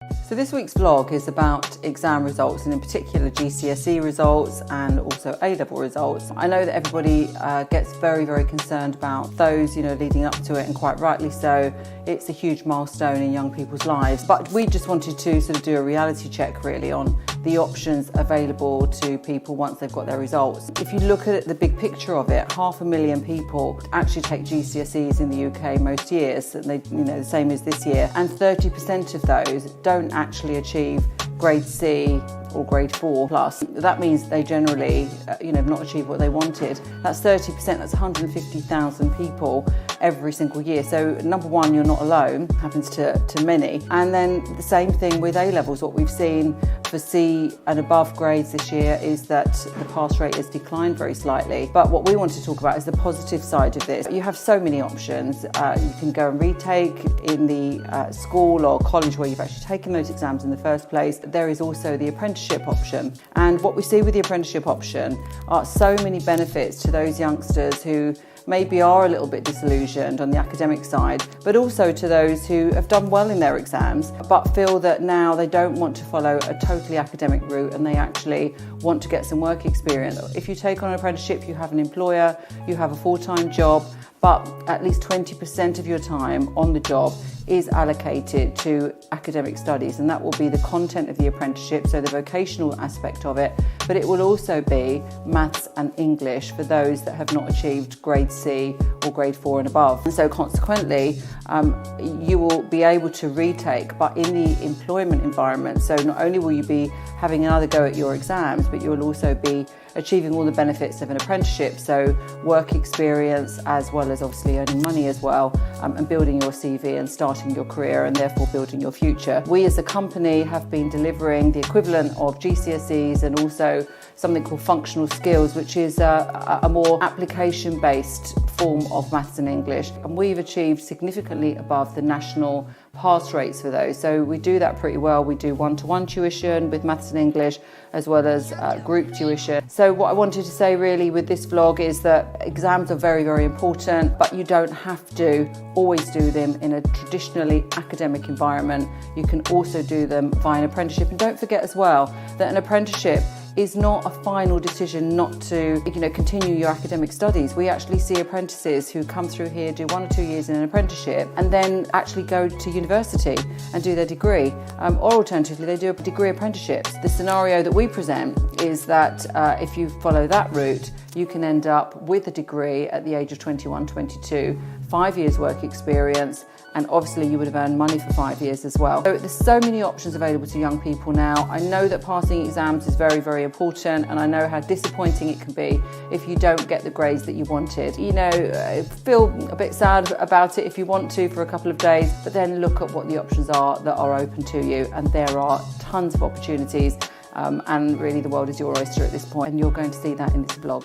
So this week's vlog is about exam results, and in particular GCSE results and also A-level results. I know that everybody gets very concerned about those, leading up to it, and quite rightly so. It's a huge milestone in young people's lives. But we just wanted to sort of do a reality check really on the options available to people once they've got their results. If you look at the big picture of it, 500,000 people actually take GCSEs in the UK most years, and they, the same as this year, and 30% of those don't actually achieve grade C or grade 4 plus. That means they generally, have not achieved what they wanted. That's 30%, that's 150,000 people every single year. So number one, you're not alone, happens to many. And then the same thing with A-levels. What we've seen for C and above grades this year is that the pass rate has declined very slightly. But what we want to talk about is the positive side of this. You have so many options. You can go and retake in the school or college where you've actually taken those exams in the first place. There is also the apprenticeship option. And what we see with the apprenticeship option are so many benefits to those youngsters who maybe are a little bit disillusioned on the academic side, but also to those who have done well in their exams but feel that now they don't want to follow a totally academic route and they actually want to get some work experience. If you take on an apprenticeship, you have an employer, you have a full-time job, but at least 20% of your time on the job is allocated to academic studies, and that will be the content of the apprenticeship, so the vocational aspect of it, but it will also be maths and English for those that have not achieved grade C or grade 4 and above. And so consequently, you will be able to retake, but in the employment environment. So not only will you be having another go at your exams, but you will also be achieving all the benefits of an apprenticeship, so work experience as well as obviously earning money as well, and building your CV and starting your career and therefore building your future. We as a company have been delivering the equivalent of GCSEs and also something called functional skills, which is a more application-based form of maths and English, and we've achieved significantly above the national pass rates for those. So we do that pretty well. We do one-to-one tuition with maths and English as well as group tuition. So what I wanted to say really with this vlog is that exams are very important, but you don't have to always do them in a traditionally academic environment. You can also do them via an apprenticeship. And don't forget as well that an apprenticeship is not a final decision not to continue your academic studies. We actually see apprentices who come through here, do 1 or 2 years in an apprenticeship and then actually go to university and do their degree, or alternatively they do a degree apprenticeships. The scenario that we present is that if you follow that route, you can end up with a degree at the age of 21, 22, 5 years work experience, and obviously you would have earned money for 5 years as well. So there's so many options available to young people now. I know that passing exams is very important, and I know how disappointing it can be if you don't get the grades that you wanted. Feel a bit sad about it if you want to for a couple of days, but then look at what the options are that are open to you, and there are tons of opportunities, and really the world is your oyster at this point, and you're going to see that in this vlog.